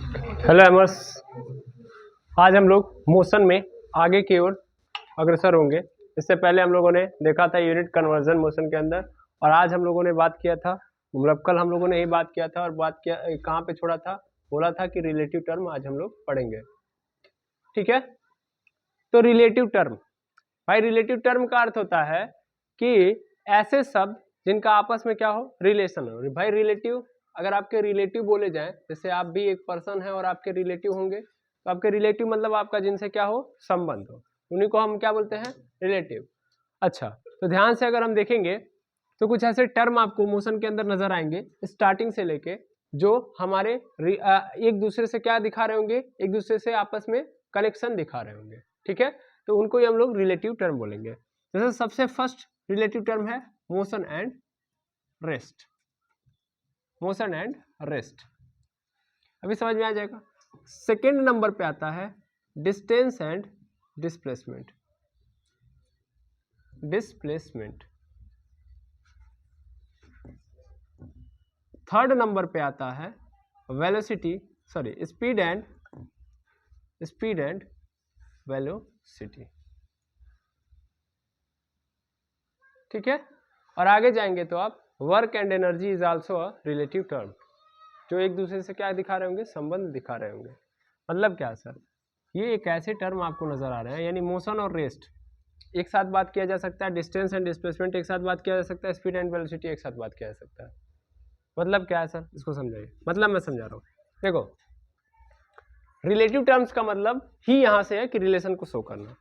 Hello एमर्स, आज हम लोग मोशन में आगे की ओर अग्रसर होंगे। इससे पहले हम लोगों ने देखा था यूनिट कन्वर्जन मोशन के अंदर, और आज हम लोगों ने बात किया था, मतलब कल हम लोगों ने यही बात किया था और बात किया कहाँ पे छोड़ा था, बोला था कि रिलेटिव टर्म आज हम लोग पढ़ेंगे। ठीक है, तो रिलेटिव टर्म, भाई रिलेटिव टर्म का अर्थ होता है कि ऐसे शब्द जिनका आपस में क्या हो, रिलेशन हो। भाई रिलेटिव, अगर आपके रिलेटिव बोले जाएं, जैसे आप भी एक पर्सन है और आपके रिलेटिव होंगे, तो आपके रिलेटिव मतलब आपका जिनसे क्या हो, संबंध हो, उन्हीं को हम क्या बोलते हैं, रिलेटिव। अच्छा, तो ध्यान से अगर हम देखेंगे तो कुछ ऐसे टर्म आपको मोशन के अंदर नजर आएंगे स्टार्टिंग से लेके, जो हमारे एक दूसरे से क्या दिखा रहे होंगे, एक दूसरे से आपस में कनेक्शन दिखा रहे होंगे। ठीक है, तो उनको ही हम लोग रिलेटिव टर्म बोलेंगे। जैसे सबसे फर्स्ट रिलेटिव टर्म है motion and rest. Motion and rest अभी समझ में आ जाएगा। सेकेंड नंबर पे आता है distance and displacement. Displacement. Third number पे आता है velocity, sorry speed and velocity. ठीक है, और आगे जाएंगे तो आप work and energy is also a relative term, जो एक दूसरे से क्या दिखा रहे होंगे, संबंध दिखा रहे होंगे। मतलब क्या सर, ये एक ऐसे टर्म आपको नजर आ रहे हैं, यानी मोशन और रेस्ट एक साथ बात किया जा सकता है, डिस्टेंस एंड डिस्प्लेसमेंट एक साथ बात किया जा सकता है, स्पीड एंड वेलोसिटी एक साथ बात किया जा सकता है। मतलब क्या है सर, इसको समझाइए। मतलब मैं समझा रहा हूँ, देखो रिलेटिव टर्म्स का मतलब ही यहां से है कि रिलेशन को शो करना।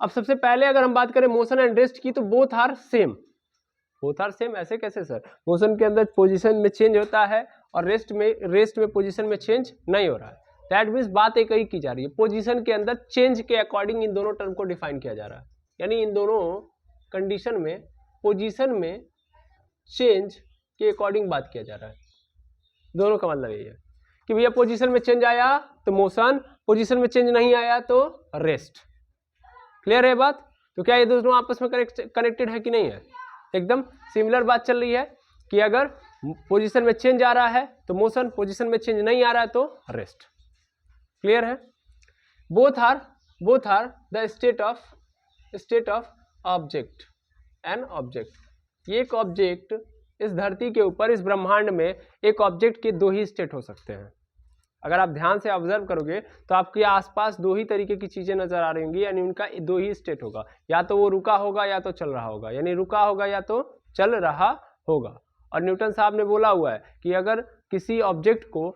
अब सबसे पहले अगर हम बात करें मोशन एंड रेस्ट की, तो both are same. Both are same ऐसे कैसे सर, मोशन के अंदर पोजीशन में चेंज होता है और रेस्ट में पोजीशन में चेंज नहीं हो रहा है। दैट मीन्स बात एक ही की जा रही है, पोजीशन के अंदर चेंज के अकॉर्डिंग इन दोनों टर्म को डिफाइन किया जा रहा है। यानी इन दोनों कंडीशन में पोजीशन में चेंज के अकॉर्डिंग बात किया जा रहा है। दोनों का मतलब यही है कि भैया पोजीशन में चेंज आया तो मोशन, पोजीशन में चेंज नहीं आया तो रेस्ट। क्लियर है बात? तो क्या ये दोनों आपस में कनेक्टेड है कि नहीं है? एकदम सिमिलर बात चल रही है कि अगर पोजीशन में चेंज आ रहा है तो मोशन, पोजीशन में चेंज नहीं आ रहा है तो रेस्ट। क्लियर है? Both are the state of object and object. एक ऑब्जेक्ट, इस धरती के ऊपर, इस ब्रह्मांड में एक ऑब्जेक्ट के दो ही स्टेट हो सकते हैं। अगर आप ध्यान से ऑब्जर्व करोगे तो आपके आसपास दो ही तरीके की चीजें नजर आ रही होंगी, यानी उनका दो ही स्टेट होगा, या तो वो रुका होगा या तो चल रहा होगा, यानी रुका होगा या तो चल रहा होगा। और न्यूटन साहब ने बोला हुआ है कि अगर किसी ऑब्जेक्ट को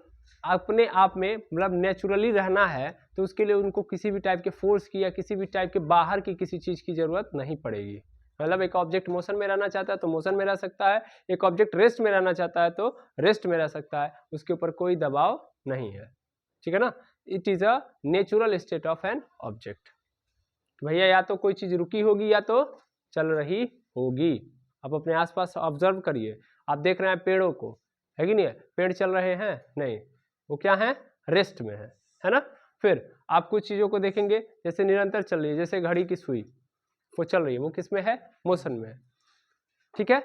अपने आप में मतलब नेचुरली रहना है तो उसके लिए उनको किसी भी टाइप के फोर्स की या किसी भी टाइप के बाहर की किसी चीज की जरूरत नहीं पड़ेगी। मतलब एक ऑब्जेक्ट मोशन में रहना चाहता है तो मोशन में रह सकता है, एक ऑब्जेक्ट रेस्ट में रहना चाहता है तो रेस्ट में रह सकता है, उसके ऊपर कोई दबाव नहीं है। ठीक है ना? It is a natural state of an object. भैया या तो कोई चीज रुकी होगी या तो चल रही होगी। आप अपने आसपास ऑब्जर्व करिए, आप देख रहे हैं पेड़ों को, है कि नहीं है? पेड़ चल रहे हैं? नहीं, वो क्या है, रेस्ट में है ना? फिर आप कुछ चीजों को देखेंगे जैसे निरंतर चल रही है, जैसे घड़ी की सुई, वो चल रही है, वो किस में है, मोशन में है। ठीक है,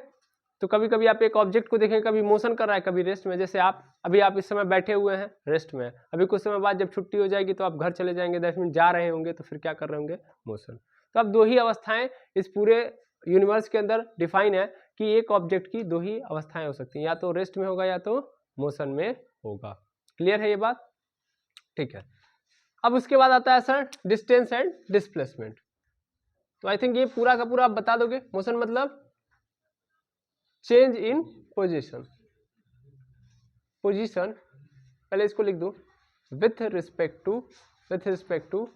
तो कभी कभी आप एक ऑब्जेक्ट को देखें, कभी मोशन कर रहा है कभी रेस्ट में। जैसे अभी आप इस समय बैठे हुए हैं, रेस्ट में, अभी कुछ समय बाद जब छुट्टी हो जाएगी तो आप घर चले जाएंगे, 10 मिनट जा रहे होंगे, तो फिर क्या कर रहे होंगे, मोशन। तो अब दो ही अवस्थाएं इस पूरे यूनिवर्स के अंदर डिफाइन है कि एक ऑब्जेक्ट की दो ही अवस्थाएं हो सकती हैं, या तो रेस्ट में होगा या तो मोशन में होगा। क्लियर है ये बात? ठीक है, अब उसके बाद आता है सर डिस्टेंस एंड डिस्प्लेसमेंट। तो आई थिंक ये पूरा का पूरा आप बता दोगे। मोशन मतलब चेंज इन पोजीशन, पहले इसको लिख दूं विथ रिस्पेक्ट टू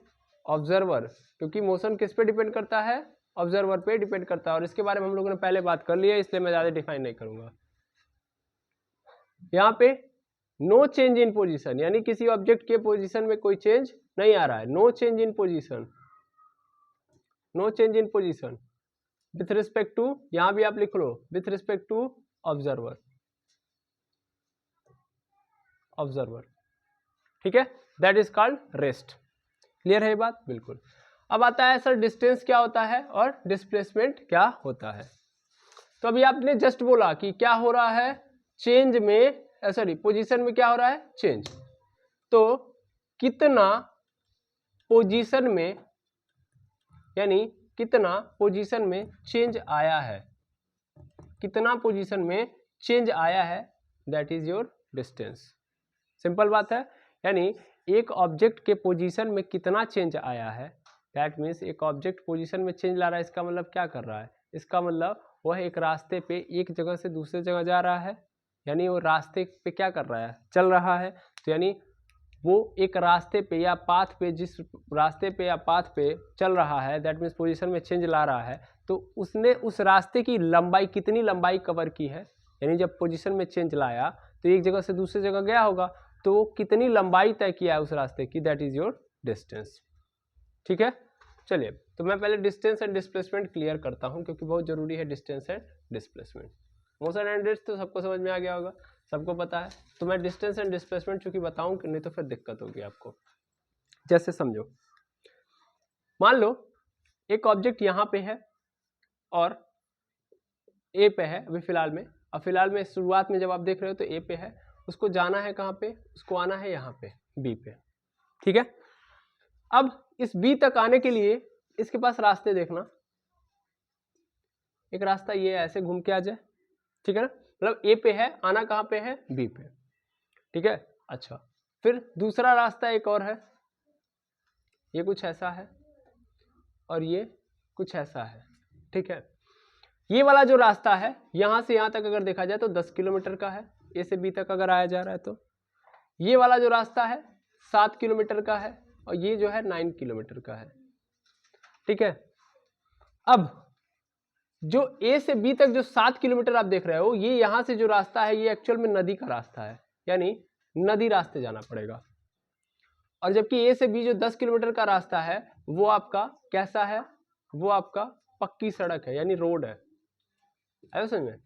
ऑब्जर्वर, क्योंकि मोशन किस पे डिपेंड करता है, ऑब्जर्वर पे डिपेंड करता है, और इसके बारे में हम लोगों ने पहले बात कर ली है, इसलिए मैं ज्यादा डिफाइन नहीं करूंगा। यहाँ पे नो चेंज इन पोजीशन, यानी किसी ऑब्जेक्ट के पोजीशन में कोई चेंज नहीं आ रहा है। No change in position with respect to, यहां भी आप लिख लो विथ रिस्पेक्ट टू ऑब्जर्वर। ठीक है, that is called rest. Clear है ये बात? बिल्कुल। अब आता है सर डिस्टेंस क्या होता है और डिस्प्लेसमेंट क्या होता है। तो अभी आपने जस्ट बोला कि क्या हो रहा है, चेंज में, सॉरी पोजीशन में क्या हो रहा है, चेंज। तो कितना पोजीशन में, यानी कितना पोजीशन में चेंज आया है, कितना पोजीशन में चेंज आया है, that is your distance. Simple बात है, यानी एक ऑब्जेक्ट के पोजीशन में कितना चेंज आया है, दैट मीन्स एक ऑब्जेक्ट पोजीशन में चेंज ला रहा है, इसका मतलब क्या कर रहा है, इसका मतलब वह एक रास्ते पे एक जगह से दूसरे जगह जा रहा है, यानी वो रास्ते पे क्या कर रहा है, चल रहा है। तो यानी वो एक रास्ते पे या पाथ पे, जिस रास्ते पे या पाथ पे चल रहा है, दैट मीन्स पोजीशन में चेंज ला रहा है, तो उसने उस रास्ते की लंबाई, कितनी लंबाई कवर की है, यानी जब पोजीशन में चेंज लाया तो एक जगह से दूसरी जगह गया होगा, तो वो कितनी लंबाई तय किया है उस रास्ते की, दैट इज योर डिस्टेंस। ठीक है, चलिए तो मैं पहले डिस्टेंस एंड डिस्प्लेसमेंट क्लियर करता हूँ, क्योंकि बहुत जरूरी है distance and displacement. Motion and rest तो सबको समझ में आ गया होगा, सबको पता है। तो मैं डिस्टेंस एंड डिस्प्लेसमेंट चूंकि बताऊं कि नहीं तो फिर दिक्कत होगी आपको। जैसे समझो, मान लो एक ऑब्जेक्ट यहाँ पे है और ए पे है अभी फिलहाल में, अब फिलहाल में शुरुआत में जब आप देख रहे हो तो ए पे है, उसको जाना है कहाँ पे, उसको आना है यहाँ पे बी पे। ठीक है, अब इस बी तक आने के लिए इसके पास रास्ते देखना, एक रास्ता ये ऐसे घूम के आ जाए, ठीक है ना, मतलब ए पे है, आना कहाँ पे है, बी पे। ठीक है, अच्छा फिर दूसरा रास्ता एक और है, ये कुछ ऐसा है और ये कुछ ऐसा है। ठीक है, ये वाला जो रास्ता है यहां से यहां तक अगर देखा जाए तो 10 किलोमीटर का है, ए से बी तक अगर आया जा रहा है तो। ये वाला जो रास्ता है 7 किलोमीटर का है और ये जो है 9 किलोमीटर का है। ठीक है, अब जो ए से बी तक जो 7 किलोमीटर आप देख रहे हो, ये यहां से जो रास्ता है ये एक्चुअल में नदी का रास्ता है, यानी नदी रास्ते जाना पड़ेगा। और जबकि ए से बी जो 10 किलोमीटर का रास्ता है वो आपका कैसा है, वो आपका पक्की सड़क है, यानी रोड है, ऐसा समझ में।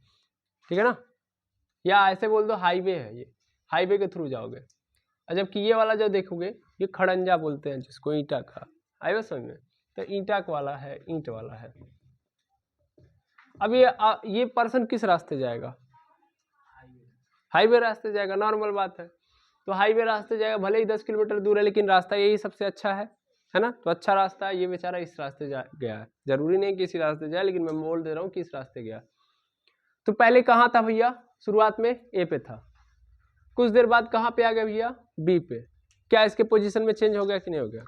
ठीक है ना, या ऐसे बोल दो हाईवे है, ये हाईवे के थ्रू जाओगे। और जबकि ये वाला जो देखोगे ये खड़ंजा बोलते हैं जिसको, ईंटा का, आएगा समझ में, तो ईंटा वाला है, ईंट वाला है। अब ये पर्सन किस रास्ते जाएगा, हाईवे रास्ते जाएगा, नॉर्मल बात है। तो हाईवे रास्ते जाएगा, भले ही 10 किलोमीटर दूर है लेकिन रास्ता यही सबसे अच्छा है ना, तो अच्छा रास्ता है, ये बेचारा इस रास्ते गया है, जरूरी नहीं कि इसी रास्ते जाए, लेकिन मैं बोल दे रहा हूँ कि इस रास्ते गया। तो पहले कहाँ था भैया, शुरुआत में ए पे था, कुछ देर बाद कहाँ पे आ गया भैया, बी पे। क्या इसके पोजीशन में चेंज हो गया कि नहीं हो गया,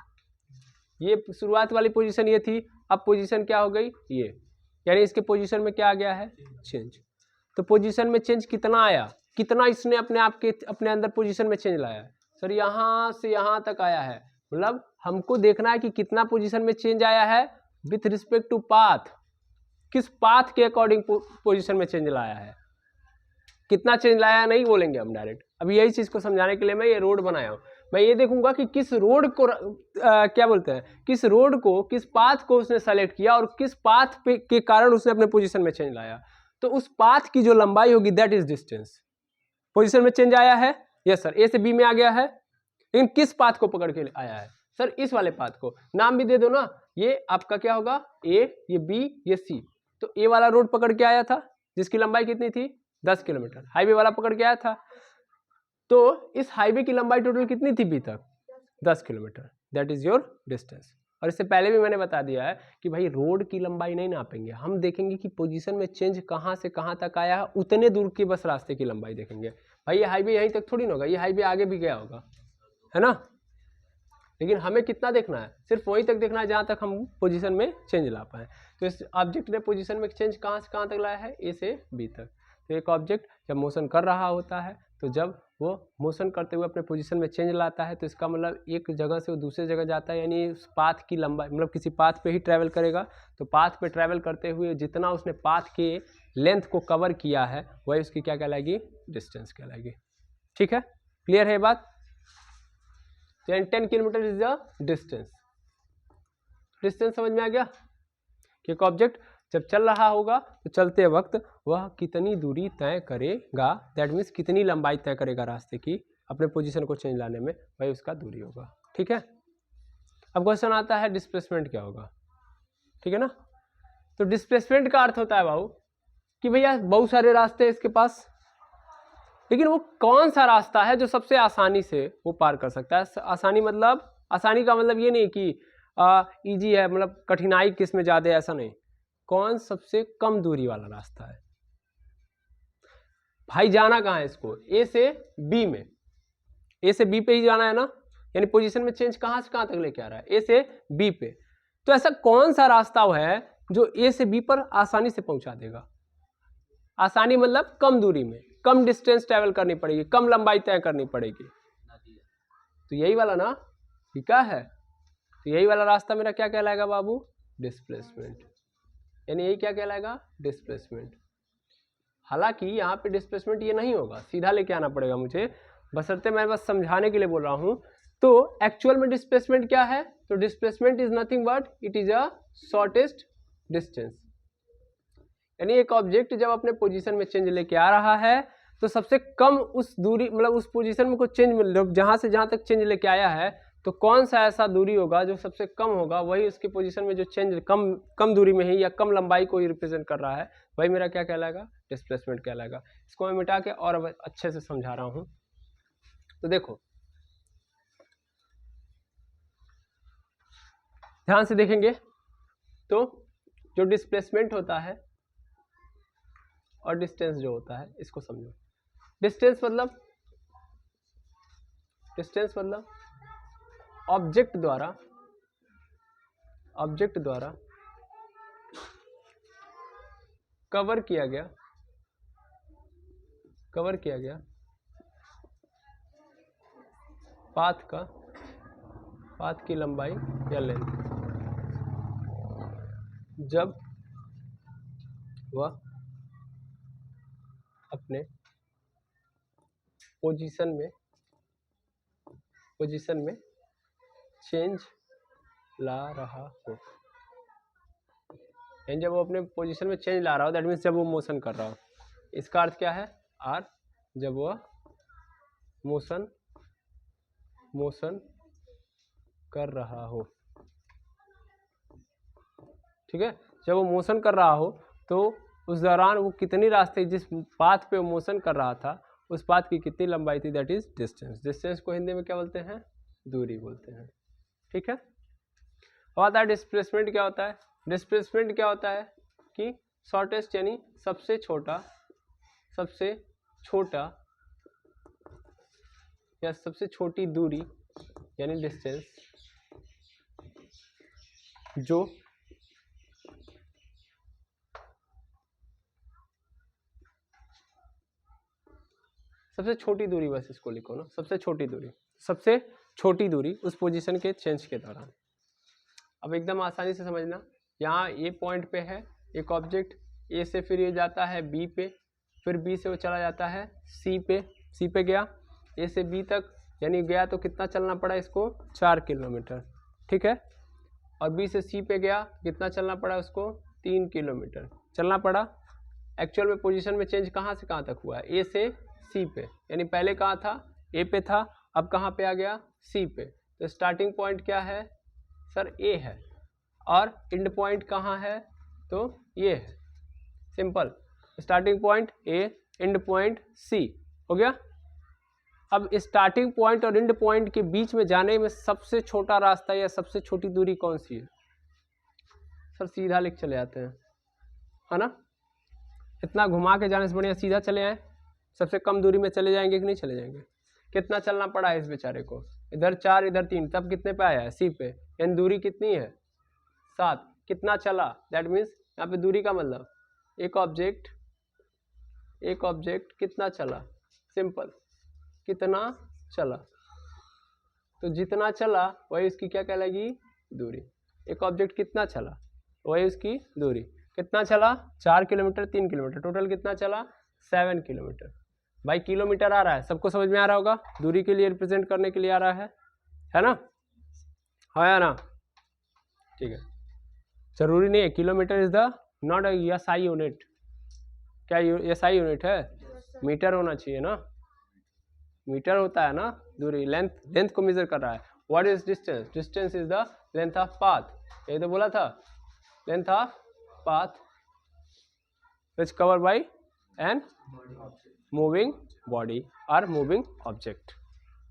ये शुरुआत वाली पोजीशन ये थी, अब पोजीशन क्या हो गई ये, यानी इसके पोजीशन में क्या आ गया है, चेंज। तो पोजीशन में चेंज कितना आया, कितना इसने अपने आप के अपने अंदर पोजीशन में चेंज लाया है, सर यहाँ से यहाँ तक आया है, मतलब हमको देखना है कि कितना पोजीशन में चेंज आया है विथ रिस्पेक्ट टू पाथ, किस पाथ के अकॉर्डिंग पोजीशन में चेंज लाया है, कितना चेंज लाया नहीं बोलेंगे हम डायरेक्ट। अभी यही चीज को समझाने के लिए मैं ये रोड बनाया हूँ, मैं ये देखूंगा कि किस रोड को क्या बोलते हैं, किस रोड को, किस पाथ को उसने सेलेक्ट किया और किस पाथ पे के कारण उसने अपने पोजीशन में चेंज लाया, तो उस पाथ की जो लंबाई होगी दैट इज डिस्टेंस। पोजीशन में चेंज आया है, यस सर, ए से बी में आ गया है, लेकिन किस पाथ को पकड़ के आया है, सर इस वाले पाथ को। नाम भी दे दो ना, ये आपका क्या होगा, ए, ये बी, ये सी। तो ए वाला रोड पकड़ के आया था जिसकी लंबाई कितनी थी, 10 किलोमीटर, हाईवे वाला पकड़ के आया था, तो इस हाईवे की लंबाई टोटल कितनी थी बी तक, 10 kilometre, that is your distance. और इससे पहले भी मैंने बता दिया है कि भाई रोड की लंबाई नहीं नापेंगे, हम देखेंगे कि पोजीशन में चेंज कहाँ से कहाँ तक आया है, उतने दूर की बस रास्ते की लंबाई देखेंगे। भाई ये हाईवे यहीं तक थोड़ी ना होगा, ये हाईवे आगे भी गया होगा, है ना, लेकिन हमें कितना देखना है, सिर्फ वहीं तक देखना है जहाँ तक हम पोजीशन में चेंज ला पाए। तो इस ऑब्जेक्ट ने पोजीशन में चेंज कहाँ से कहाँ तक लाया है, ए से बी तक। तो एक ऑब्जेक्ट जब मोशन कर रहा होता है, तो जब वो मोशन करते हुए अपने पोजीशन में चेंज लाता है, तो इसका मतलब एक जगह से वो दूसरे जगह जाता है, यानी उस पाथ की लंबाई, मतलब किसी पाथ पे ही ट्रैवल करेगा, तो पाथ पे ट्रैवल करते हुए जितना उसने पाथ के लेंथ को कवर किया है वही उसकी क्या कहलाएगी, डिस्टेंस कहलाएगी। ठीक है, क्लियर है बात। 10 kilometre is the distance. Distance समझ में आ गया कि एक ऑब्जेक्ट जब चल रहा होगा तो चलते वक्त वह कितनी दूरी तय करेगा, दैट मीन्स कितनी लंबाई तय करेगा रास्ते की अपने पोजीशन को चेंज लाने में, वही उसका दूरी होगा। ठीक है, अब क्वेश्चन आता है डिस्प्लेसमेंट क्या होगा। ठीक है ना, तो डिस्प्लेसमेंट का अर्थ होता है भाऊ कि भैया बहुत सारे रास्ते हैं इसके पास, लेकिन वो कौन सा रास्ता है जो सबसे आसानी से वो पार कर सकता है। आसानी मतलब, आसानी का मतलब ये नहीं कि इजी है, मतलब कठिनाई किस में ज़्यादा है, ऐसा नहीं। कौन सबसे कम दूरी वाला रास्ता है भाई। जाना कहाँ है इसको, ए से बी में, ए से बी पे ही जाना है ना, यानी पोजीशन में चेंज कहाँ से कहाँ तक लेके आ रहा है, ए से बी पे। तो ऐसा कौन सा रास्ता है जो ए से बी पर आसानी से पहुंचा देगा। आसानी मतलब कम दूरी में, कम डिस्टेंस ट्रेवल करनी पड़ेगी, कम लंबाई तय करनी पड़ेगी। तो यही वाला ना, ठीक है। तो यही वाला रास्ता मेरा क्या कहलाएगा बाबू, डिस्प्लेसमेंट। यानी यही क्या कहलाएगा, डिस्प्लेसमेंट। हालांकि यहाँ पे डिस्प्लेसमेंट ये नहीं होगा, सीधा लेके आना पड़ेगा मुझे, बशर्ते मैं बस समझाने के लिए बोल रहा हूँ। तो एक्चुअल में डिस्प्लेसमेंट क्या है, तो displacement is nothing but it is a shortest distance. यानी एक ऑब्जेक्ट जब अपने पोजीशन में चेंज लेके आ रहा है तो सबसे कम उस दूरी, मतलब उस पोजीशन में कोई चेंज, जहाँ से जहाँ तक चेंज लेके आया है, तो कौन सा ऐसा दूरी होगा जो सबसे कम होगा, वही उसकी पोजीशन में जो चेंज कम दूरी में ही या कम लंबाई को ही रिप्रेजेंट कर रहा है, वही मेरा क्या कहलाएगा, डिस्प्लेसमेंट कहलाएगा। इसको मैं मिटा के और अच्छे से समझा रहा हूँ। तो देखो ध्यान से देखेंगे तो जो डिस्प्लेसमेंट होता है और डिस्टेंस जो होता है, इसको समझो। डिस्टेंस मतलब ऑब्जेक्ट द्वारा कवर किया गया पाथ की लंबाई या लेंथ, जब वह अपने पोजीशन में चेंज ला रहा हो। यानी जब वो अपने पोजीशन में चेंज ला रहा हो, दैट मीन्स जब वो मोशन कर रहा हो। इसका अर्थ क्या है, आर, जब वह मोशन कर रहा हो, ठीक है। जब वो मोशन कर रहा हो तो उस दौरान वो कितनी रास्ते, जिस पाथ पे वो मोशन कर रहा था, उस पाथ की कितनी लंबाई थी, दैट इज डिस्टेंस। डिस्टेंस को हिंदी में क्या बोलते हैं, दूरी बोलते हैं, ठीक है। और आता है डिस्प्लेसमेंट क्या होता है। डिस्प्लेसमेंट क्या होता है कि शॉर्टेस्ट यानी सबसे छोटा या सबसे छोटी दूरी यानी डिस्टेंस जो सबसे छोटी दूरी, बस इसको लिखो ना, सबसे छोटी दूरी उस पोजीशन के चेंज के दौरान। अब एकदम आसानी से समझना, यहाँ ए पॉइंट पे है एक ऑब्जेक्ट, ए से फिर ये जाता है बी पे, फिर बी से वो चला जाता है सी पे गया, ए से बी तक यानी गया तो कितना चलना पड़ा इसको, 4 किलोमीटर, ठीक है। और बी से सी पे गया, कितना चलना पड़ा उसको, 3 किलोमीटर चलना पड़ा। एक्चुअल में पोजीशन में चेंज कहाँ से कहाँ तक हुआ है, ए से सी पे, यानी पहले कहाँ था, ए पे था, अब कहाँ पे आ गया, सी पे। तो स्टार्टिंग पॉइंट क्या है सर, ए है, और एंड पॉइंट कहाँ है, तो ये है। Simple, starting point A, end point C, हो गया। अब स्टार्टिंग पॉइंट और एंड पॉइंट के बीच में जाने में सबसे छोटा रास्ता या सबसे छोटी दूरी कौन सी है सर, सीधा लिख चले आते हैं, है ना। इतना घुमा के जाने से बढ़िया सीधा चले आए, सबसे कम दूरी में चले जाएंगे कि नहीं चले जाएंगे। कितना चलना पड़ा है इस बेचारे को, इधर 4 इधर 3, तब कितने पे आया है, सी पे, यानी दूरी कितनी है, 7। कितना चला, दैट मीन्स यहाँ पे दूरी का मतलब एक ऑब्जेक्ट कितना चला, सिंपल, कितना चला, तो जितना चला वही उसकी क्या कहलाएगी, दूरी। एक ऑब्जेक्ट कितना चला वही उसकी दूरी। कितना चला, 4 किलोमीटर, 3 किलोमीटर, टोटल कितना चला, 7 किलोमीटर। भाई किलोमीटर आ रहा है, सबको समझ में आ रहा होगा, दूरी के लिए रिप्रेजेंट करने के लिए आ रहा है ना, है या ना, ठीक है। जरूरी नहीं है, kilometre is the not SI unit. क्या SI यूनिट है, मीटर होना चाहिए ना, मीटर होता है ना दूरी, लेंथ को मेजर कर रहा है। What is distance, distance is the length of path, यही तो बोला था, length of path which cover by an moving body और मूविंग ऑब्जेक्ट।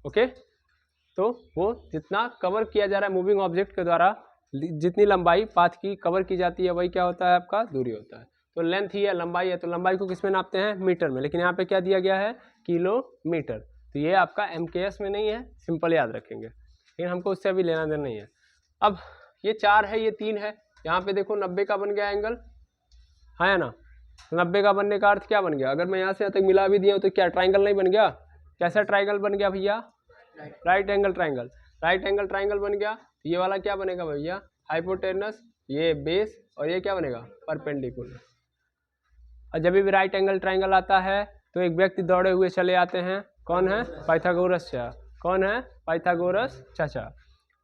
ओके, तो वो जितना कवर किया जा रहा है मूविंग ऑब्जेक्ट के द्वारा, जितनी लंबाई पाथ की कवर की जाती है वही क्या होता है आपका दूरी होता है। तो लेंथ ही है, लंबाई है, तो लंबाई को किस में नापते हैं मीटर में, लेकिन यहाँ पे क्या दिया गया है किलोमीटर। तो ये आपका MKS में नहीं है, सिंपल याद रखेंगे, लेकिन हमको उससे अभी लेना देना नहीं है। अब ये 4 है, ये 3 है, यहाँ पे देखो 90 का बन गया एंगल, है ना। 90 का बनने का अर्थ क्या बन गया, अगर मैं यहाँ से यहाँ तक मिला भी दिया हूँ तो क्या ट्राइंगल नहीं बन गया। कैसा ट्राइंगल बन गया भैया, right angle triangle. Right angle triangle बन गया, ये वाला क्या बनेगा भैया हाइपोटेनस, ये बेस, और ये क्या बनेगा परपेंडिकुलर। और जब भी राइट एंगल ट्राइंगल आता है तो एक व्यक्ति दौड़े हुए चले आते हैं, कौन है पाइथागोरस चाचा। कौन है पाइथागोरस चाचा।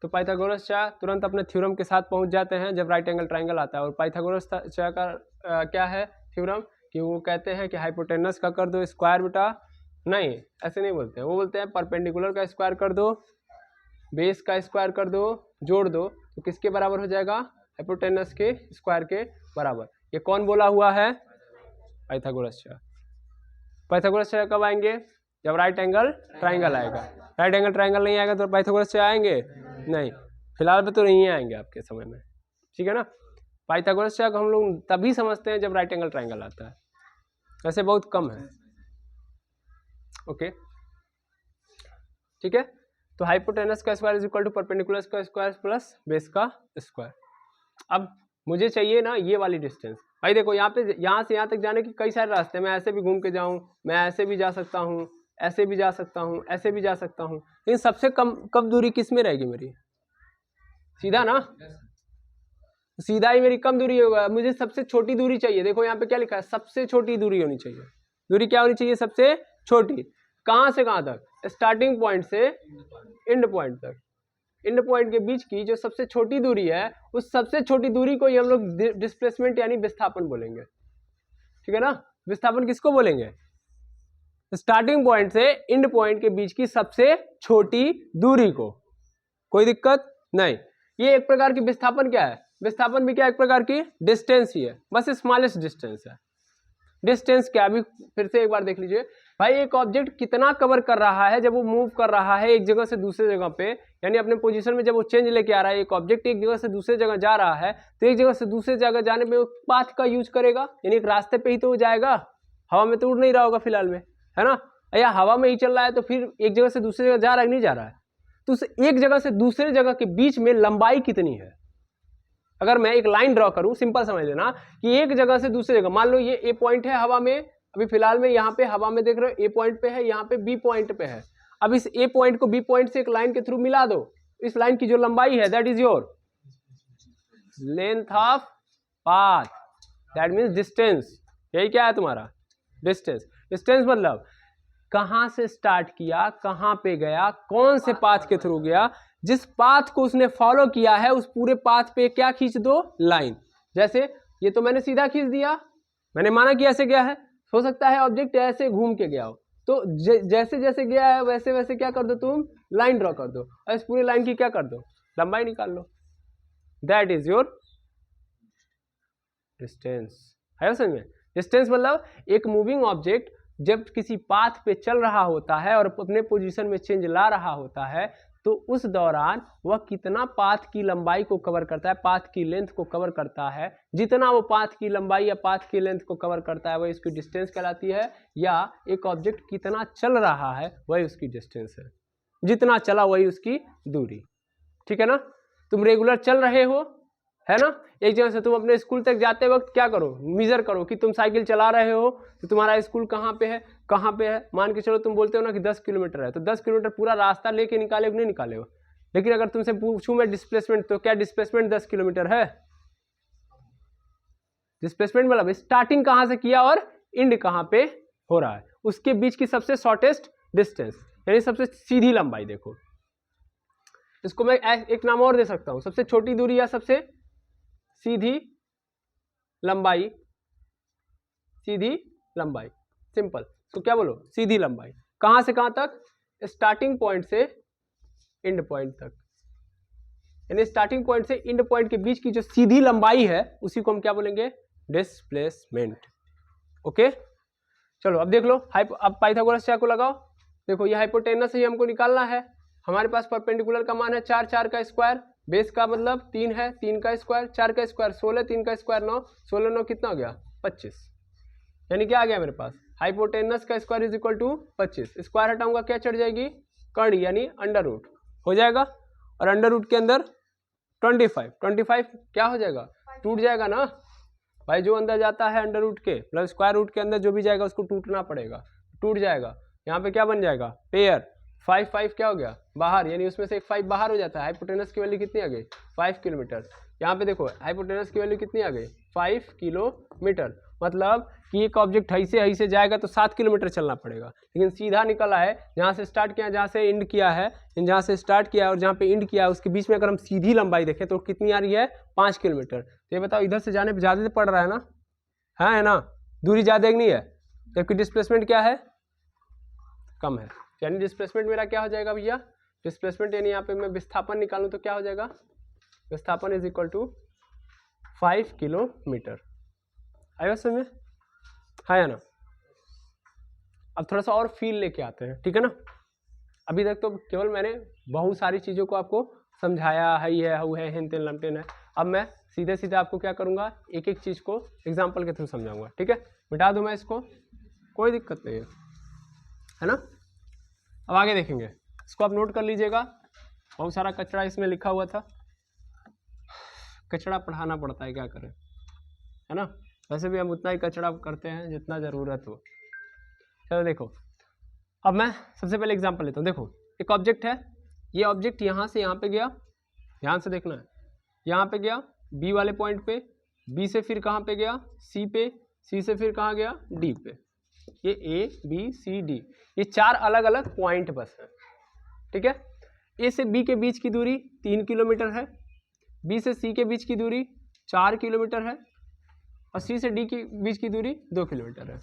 तो पाइथागोरस चाचा तुरंत अपने थ्योरम के साथ पहुंच जाते हैं जब राइट एंगल ट्राइंगल आता है। और पाइथागोरस चाचा का क्या है थ्योरम कि वो कहते हैं कि हाइपोटेनस का कर दो स्क्वायर बेटा, नहीं ऐसे नहीं बोलते हैं, वो बोलते हैं परपेंडिकुलर का स्क्वायर कर दो, बेस का स्क्वायर कर दो, जोड़ दो, तो किसके बराबर हो जाएगा हाइपोटेनस के स्क्वायर के बराबर। ये कौन बोला हुआ है पाइथागोरस चाचा। पाइथागोरस चाचा कब आएंगे जब राइट एंगल ट्राइंगल आएगा। राइट एंगल ट्राइंगल नहीं आएगा तो पाइथागोरस चाचा आएंगे नहीं, फिलहाल पे तो नहीं आएंगे आपके समय में, ठीक है ना। पाइथागोरस चाचा को हम लोग तभी समझते हैं जब राइट एंगल ट्राइंगल आता है, ऐसे बहुत कम है। ओके ठीक है, तो हाइपोटेनस का square is equal to perpendicular का स्क्वायर प्लस बेस का स्क्वायर। अब मुझे चाहिए ना ये वाली डिस्टेंस। भाई देखो यहाँ पे, यहाँ से यहाँ तक जाने के कई सारे रास्ते हैं, मैं ऐसे भी घूम के जाऊँ, मैं ऐसे भी जा सकता हूँ, ऐसे भी जा सकता हूँ, ऐसे भी जा सकता हूँ, लेकिन सबसे कम दूरी किस में रहेगी मेरी, सीधा ना, सीधा ही मेरी कम दूरी होगा। मुझे सबसे छोटी दूरी चाहिए, देखो यहाँ पे क्या लिखा है सबसे छोटी दूरी होनी चाहिए। दूरी क्या होनी चाहिए सबसे छोटी, कहाँ से कहाँ तक, स्टार्टिंग पॉइंट से एंड पॉइंट तक। एंड पॉइंट के बीच की जो सबसे छोटी दूरी है उस सबसे छोटी दूरी को ही हम लोग डिस्प्लेसमेंट यानी विस्थापन बोलेंगे, ठीक है ना। विस्थापन किसको बोलेंगे, स्टार्टिंग पॉइंट से एंड पॉइंट के बीच की सबसे छोटी दूरी को। कोई दिक्कत नहीं, ये एक प्रकार की विस्थापन क्या है, विस्थापन भी क्या एक प्रकार की डिस्टेंस ही है, बस स्मॉलेस्ट डिस्टेंस है। डिस्टेंस क्या, अभी फिर से एक बार देख लीजिए भाई, एक ऑब्जेक्ट कितना कवर कर रहा है जब वो मूव कर रहा है एक जगह से दूसरे जगह पे, यानी अपने पोजीशन में जब वो चेंज लेके आ रहा है, एक ऑब्जेक्ट एक जगह से दूसरे जगह जा रहा है तो एक जगह से दूसरे जगह जाने में वो पाथ का यूज करेगा, यानी एक रास्ते पे ही तो जाएगा, हवा में तो उड़ नहीं रहा होगा फिलहाल में, है ना, या हवा में ही चल रहा है, तो फिर एक जगह से दूसरी जगह जा रहा है नहीं जा रहा है, तो उस एक जगह से दूसरे जगह के बीच में लंबाई कितनी है। अगर मैं एक लाइन ड्रॉ करूं, सिंपल समझ लेना कि एक जगह से दूसरी जगह, मान लो ये ए पॉइंट है हवा में, अभी फिलहाल में यहाँ पे हवा में देख रहे हो ए पॉइंट पे है, यहाँ पे बी पॉइंट पे है। अब इस ए पॉइंट को बी पॉइंट से एक लाइन के थ्रू मिला दो, इस लाइन की जो लंबाई है that is your length of path, that means distance. यही क्या है तुम्हारा डिस्टेंस। डिस्टेंस मतलब कहाँ से स्टार्ट किया, कहाँ पे गया, कौन से पाथ के थ्रू गया, जिस पाथ को उसने फॉलो किया है उस पूरे पाथ पे क्या खींच दो लाइन। जैसे ये तो मैंने सीधा खींच दिया, मैंने माना कि ऐसे गया है, हो सकता है ऑब्जेक्ट ऐसे घूम के गया हो, तो जैसे जैसे गया है वैसे वैसे क्या कर दो तुम लाइन ड्रॉ कर दो, और इस पूरी लाइन की क्या कर दो लंबाई निकाल लो, दैट इज योर डिस्टेंस। है समझ में। डिस्टेंस मतलब एक मूविंग ऑब्जेक्ट जब किसी पाथ पे चल रहा होता है और अपने पोजीशन में चेंज ला रहा होता है तो उस दौरान वह कितना पाथ की लंबाई को कवर करता है, पाथ की लेंथ को कवर करता है, जितना वो पाथ की लंबाई या पाथ की लेंथ को कवर करता है वह इसकी डिस्टेंस कहलाती है, या एक ऑब्जेक्ट कितना चल रहा है वही उसकी डिस्टेंस है, जितना चला वही उसकी दूरी, ठीक है ना। तुम रेगुलर चल रहे हो, है ना, एक जगह से तुम अपने स्कूल तक जाते वक्त क्या करो मेजर करो कि तुम साइकिल चला रहे हो तो तुम्हारा स्कूल कहाँ पे है, कहाँ पे है, मान के चलो तुम बोलते हो ना कि 10 किलोमीटर है, तो 10 किलोमीटर पूरा रास्ता लेके निकाले नहीं निकाले हो, लेकिन अगर तुमसे पूछूं मैं डिस्प्लेसमेंट, तो क्या डिस्प्लेसमेंट 10 किलोमीटर है। डिस्प्लेसमेंट मतलब स्टार्टिंग कहाँ से किया और एंड कहाँ पे हो रहा है, उसके बीच की सबसे शॉर्टेस्ट डिस्टेंस यानी सबसे सीधी लंबाई। देखो इसको मैं एक नाम और दे सकता हूँ, सबसे छोटी दूरी या सबसे सीधी लंबाई, सीधी लंबाई सिंपल। तो क्या बोलो सीधी लंबाई, कहां से कहां तक, स्टार्टिंग पॉइंट से एंड पॉइंट तक, यानी स्टार्टिंग पॉइंट से एंड पॉइंट के बीच की जो सीधी लंबाई है उसी को हम क्या बोलेंगे डिस्प्लेसमेंट। ओके चलो अब देख लो, अब पाइथागोरस चार्ट को लगाओ। देखो ये हाइपोटेनस ही हमको निकालना है। हमारे पास परपेंडिकुलर का मान है 4, 4 का स्क्वायर, बेस का मतलब 3 है, 3 का स्क्वायर, 4 का स्क्वायर 16, 3 का स्क्वायर 9, 16 9 कितना हो गया 25। यानी क्या आ गया मेरे पास, हाइपोटेनस का square is equal to 25। Square हटाऊंगा क्या चढ़ जाएगी, कर्ण यानी अंडर रूट हो जाएगा, और अंडर रूट के अंदर 25 क्या हो जाएगा, टूट जाएगा ना भाई। जो अंदर जाता है अंडर रूट के मतलब स्क्वायर रूट के अंदर जो भी जाएगा उसको टूटना पड़ेगा, टूट जाएगा। यहाँ पे क्या बन जाएगा, पेयर 5 5 क्या हो गया बाहर, यानी उसमें से एक 5 बाहर हो जाता है। हाइपोटेनस की वैल्यू कितनी आ गई 5 किलोमीटर। यहाँ पे देखो हाइपोटेनस की वैल्यू कितनी आ गई 5 किलोमीटर, मतलब कि एक ऑब्जेक्ट हई से जाएगा तो 7 किलोमीटर चलना पड़ेगा, लेकिन सीधा निकला है जहाँ से स्टार्ट किया, जहाँ से एंड किया है, जहाँ से स्टार्ट किया और जहाँ पे एंड किया है उसके बीच में अगर हम सीधी लंबाई देखें तो कितनी आ रही है 5 किलोमीटर। तो ये बताओ इधर से जाने पर ज़्यादा पड़ रहा है ना, हाँ है ना, दूरी ज़्यादा नहीं है, जबकि डिस्प्लेसमेंट क्या है कम है। यानी डिस्प्लेसमेंट मेरा क्या हो जाएगा भैया, डिस्प्लेसमेंट यानी यहाँ पे मैं विस्थापन निकालूं तो क्या हो जाएगा, विस्थापन इज इक्वल टू 5 किलोमीटर। आएगा समझ में, हाँ या ना। अब थोड़ा सा और फील लेके आते हैं, ठीक है ना। अभी तक तो केवल मैंने बहुत सारी चीज़ों को आपको समझाया है, ये है वो है हेन तेन लमटेन है। अब मैं सीधे सीधे आपको क्या करूँगा, एक एक चीज़ को एग्जाम्पल के थ्रू समझाऊंगा, ठीक है। मिटा दूँ मैं इसको, कोई दिक्कत नहीं है ना। अब आगे देखेंगे, इसको आप नोट कर लीजिएगा। बहुत सारा कचरा इसमें लिखा हुआ था, कचरा पढ़ाना पड़ता है, क्या करें, है ना। वैसे भी हम उतना ही कचरा करते हैं जितना ज़रूरत हो। चलो देखो, अब मैं सबसे पहले एग्जांपल लेता हूँ। देखो एक ऑब्जेक्ट है, ये ऑब्जेक्ट यहाँ से यहाँ पे गया, ध्यान से देखना है, यहाँ पे गया बी वाले पॉइंट पे, बी से फिर कहाँ पे गया सी पे, सी से फिर कहाँ गया डी पे। ये ए बी सी डी, ये 4 अलग अलग पॉइंट बस है, ठीक है। ए से बी के बीच की दूरी 3 किलोमीटर है, बी से सी के बीच की दूरी 4 किलोमीटर है, और सी से डी के बीच की दूरी 2 किलोमीटर है,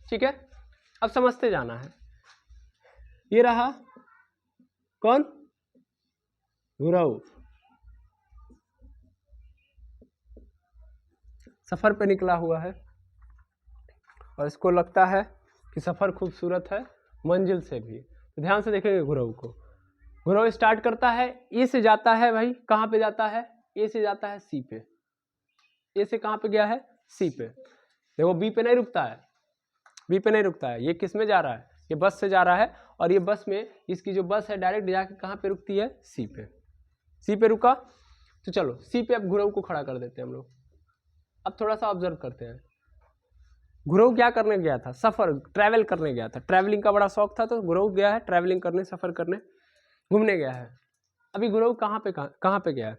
ठीक है। अब समझते जाना है। ये रहा कौन, गुरु, सफर पे निकला हुआ है और इसको लगता है कि सफर खूबसूरत है मंजिल से भी। तो ध्यान से देखेंगे गुरु को। गुरु स्टार्ट करता है, ए से जाता है भाई, कहाँ पे जाता है, ए से जाता है सी पे, ए से कहाँ पे गया है सी पे। देखो बी पे नहीं रुकता है, बी पे नहीं रुकता है, ये किस में जा रहा है, ये बस से जा रहा है, और ये बस में इसकी जो बस है डायरेक्ट जाके कहाँ पे रुकती है सी पे, सी पे रुका। तो चलो सी पे अब गुरु को खड़ा कर देते हैं हम लोग। अब थोड़ा सा ऑब्जर्व करते हैं, गुरु क्या करने गया था, सफर ट्रैवल करने गया था, ट्रैवलिंग का बड़ा शौक था, तो गुरु गया है ट्रैवलिंग करने, सफर करने, घूमने गया है। अभी गुरु कहाँ पे गया है,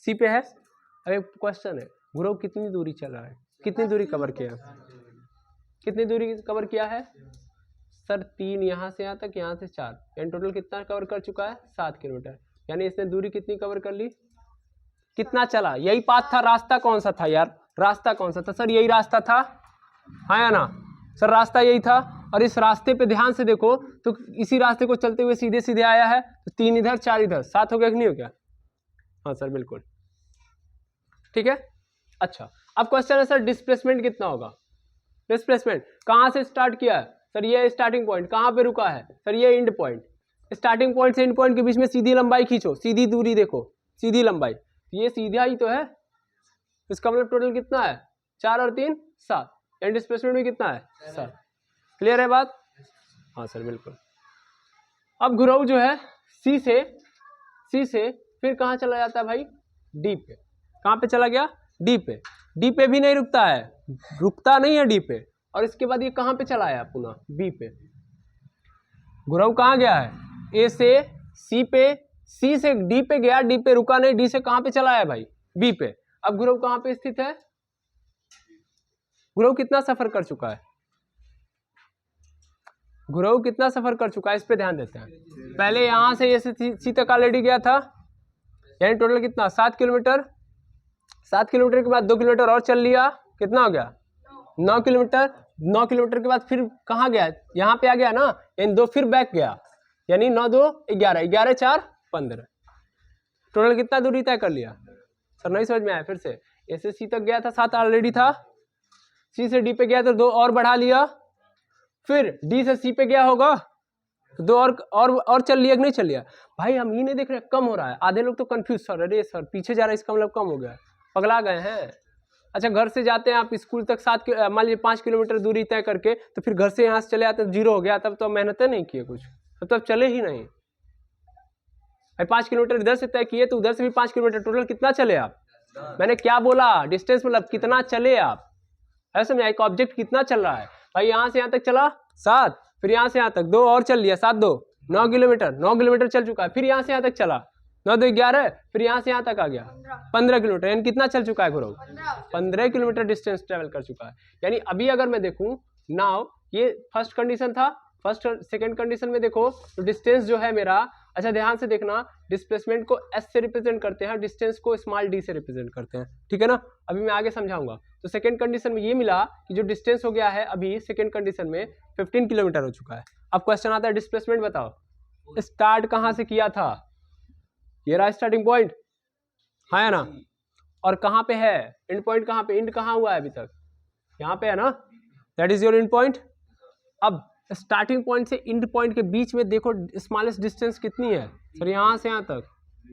सी पे है। अब एक क्वेश्चन है, गुरु कितनी दूरी चला है, कितनी दूरी कवर किया है, कितनी दूरी कवर किया है सर, 3 यहाँ से यहाँ तक, यहाँ से 4, यानी टोटल कितना कवर कर चुका है 7 किलोमीटर। यानी इसने दूरी कितनी कवर कर ली, कितना चला, यही पाथ था, रास्ता कौन सा था यार, रास्ता कौन सा था सर, यही रास्ता था, हाँ या ना सर, रास्ता यही था। और इस रास्ते पे ध्यान से देखो तो इसी रास्ते को चलते हुए सीधे सीधे आया है, तो 3 इधर 4 इधर, 7 हो गया कि नहीं हो गया, हाँ सर बिल्कुल, ठीक है। अच्छा अब क्वेश्चन है सर डिस्प्लेसमेंट कितना होगा, डिस्प्लेसमेंट कहाँ से स्टार्ट किया है सर, ये स्टार्टिंग पॉइंट, कहाँ पे रुका है सर, ये एंड पॉइंट। स्टार्टिंग पॉइंट से एंड पॉइंट के बीच में सीधी लंबाई खींचो, सीधी दूरी देखो, सीधी लंबाई, ये सीधा ही तो है, इसका मतलब टोटल कितना है 4 और 3 7, एंड डिस्प्लेसमेंट भी कितना है 7। क्लियर है बात, हाँ सर बिल्कुल। अब गुरु जो है सी से फिर कहाँ चला जाता है भाई डी पे, कहाँ पे चला गया डी पे, डी पे भी नहीं रुकता है, रुकता नहीं है डी पे, और इसके बाद ये कहाँ पे चला आया पुनः बी पे। गुरु कहाँ गया है, ए से सी पे, सी से डी पे गया, डी पे रुका नहीं, डी से कहाँ पे चला आया भाई बी पे। अब गुरु कहाँ पे स्थित है, गुरु कितना सफर कर चुका है, गुरु कितना सफर कर चुका है, इस पे ध्यान देते हैं। पहले यहां से ये सी तक ऑलरेडी गया था, यानी टोटल कितना 7 किलोमीटर, 7 किलोमीटर के बाद 2 किलोमीटर और चल लिया, कितना हो गया 9 किलोमीटर। 9 किलोमीटर के बाद फिर कहाँ गया, यहाँ पे आ गया ना, यानी 2 फिर बैक गया, यानी 9 2 11, 11 4 15, टोटल कितना दूरी तय कर लिया सर, नहीं समझ में आया, फिर से ऐसे सी तक गया था, 7 ऑलरेडी था, सी से डी पे गया तो 2 और बढ़ा लिया, फिर डी से सी पे गया होगा, दो और चल लिया कि नहीं चल लिया भाई? हम ये नहीं देख रहे कम हो रहा है। आधे लोग तो कंफ्यूज, सर अरे सर पीछे जा रहा है इसका मतलब कम हो गया, पगला गए हैं। अच्छा घर से जाते हैं आप स्कूल तक मान लीजिए 5 किलोमीटर दूरी तय करके, तो फिर घर से यहाँ से चले आते तो 0 हो गया, तब तो मेहनत नहीं किए कुछ, तब चले ही नहीं। 5 किलोमीटर इधर से तय किए तो उधर से भी 5 किलोमीटर, टोटल कितना चले आप? मैंने क्या बोला? डिस्टेंस मतलब कितना चले आप, ऐसे में एक ऑब्जेक्ट कितना चल रहा है भाई? यहाँ से यहाँ तक चला 7, फिर यहाँ से यहाँ तक 2 और चल लिया, 7 2 9 किलोमीटर, 9 किलोमीटर चल चुका है। फिर यहाँ से यहाँ तक चला 9 2 11, फिर यहाँ से यहाँ तक आ गया 15 किलोमीटर, यानी कितना चल चुका है गुरु? 15 किलोमीटर डिस्टेंस ट्रेवल कर चुका है। यानी अभी अगर मैं देखूं नाउ, ये फर्स्ट कंडीशन था, फर्स्ट सेकंड कंडीशन में देखो तो डिस्टेंस जो है मेरा, अच्छा ध्यान से देखना, डिस्प्लेसमेंट को एस से रिप्रेजेंट करते हैं, डिस्टेंस को स्मॉल डी से रिप्रेजेंट करते हैं, ठीक है ना? अभी मैं आगे समझाऊंगा। तो सेकंड कंडीशन में ये मिला कि जो डिस्टेंस हो गया है अभी सेकंड कंडीशन में 15 किलोमीटर हो चुका है। अब क्वेश्चन आता है डिस्प्लेसमेंट बताओ, स्टार्ट कहाँ से किया था? ये रहा स्टार्टिंग पॉइंट, हाँ है ना? और कहाँ पे है एंड पॉइंट? कहाँ पे एंड कहाँ हुआ है अभी तक? यहाँ पे है ना, that is your and point. अब स्टार्टिंग पॉइंट से एंड पॉइंट के बीच में देखो स्मॉलेस्ट डिस्टेंस कितनी है सर? यहाँ से यहाँ तक,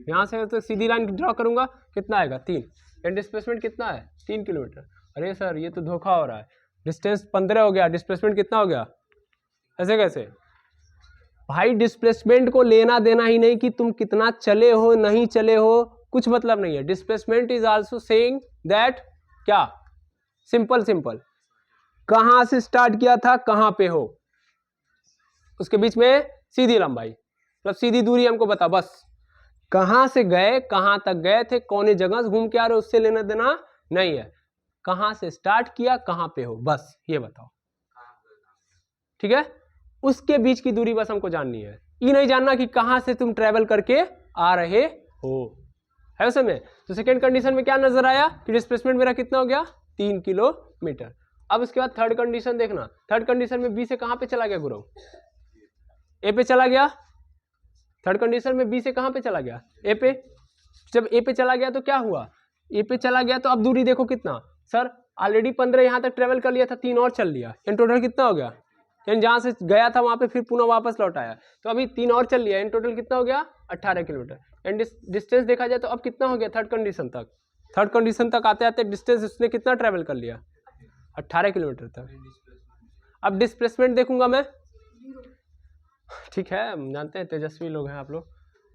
यहाँ से यहाँ तक सीधी लाइन ड्रॉ करूंगा, कितना आएगा? 3। एंड डिस्प्लेसमेंट कितना है? 3 किलोमीटर। अरे सर ये तो धोखा हो रहा है, डिस्टेंस 15 हो गया, डिस्प्लेसमेंट कितना हो गया? ऐसे कैसे भाई? डिस्प्लेसमेंट को लेना देना ही नहीं कि तुम कितना चले हो नहीं चले हो, कुछ मतलब नहीं है। Displacement is also saying that क्या, सिंपल कहां से स्टार्ट किया था, कहां पे हो, उसके बीच में सीधी लंबाई, मतलब सीधी दूरी हमको बता, बस कहां से गए, कहां तक गए थे, कौन जगह से घूम के आ रहे हो, उससे लेना देना नहीं है। कहां से स्टार्ट किया, कहां पे हो, बस ये बताओ, ठीक है? उसके बीच की दूरी बस हमको जाननी है, ये नहीं जानना कि कहां से तुम ट्रेवल करके आ रहे हो, है उसमें। तो सेकंड कंडीशन में क्या नजर आया कि डिस्प्लेसमेंट मेरा कितना हो गया? 3 किलोमीटर। अब उसके बाद थर्ड कंडीशन देखना, थर्ड कंडीशन में बी से कहां पे चला गया गुरु? ए पे चला गया। थर्ड कंडीशन में बी से कहां पे चला गया? ए पे। जब ए पे चला गया तो क्या हुआ? ए पे चला गया तो अब दूरी देखो कितना सर, ऑलरेडी 15 यहां तक ट्रेवल कर लिया था, 3 और चल लिया, इन टोटल कितना हो गया? यानी जहां से गया था वहां पे फिर पुनः वापस लौट आया, तो अभी 3 और चल लिया, इन टोटल कितना हो गया? 18 किलोमीटर। एंड डिस्टेंस देखा जाए तो अब कितना हो गया? थर्ड कंडीशन तक, थर्ड कंडीशन तक आते आते डिस्टेंस उसने कितना ट्रेवल कर लिया? 18 किलोमीटर तक। अब डिस्प्लेसमेंट देखूंगा मैं, ठीक है हम जानते हैं तेजस्वी लोग हैं आप लोग,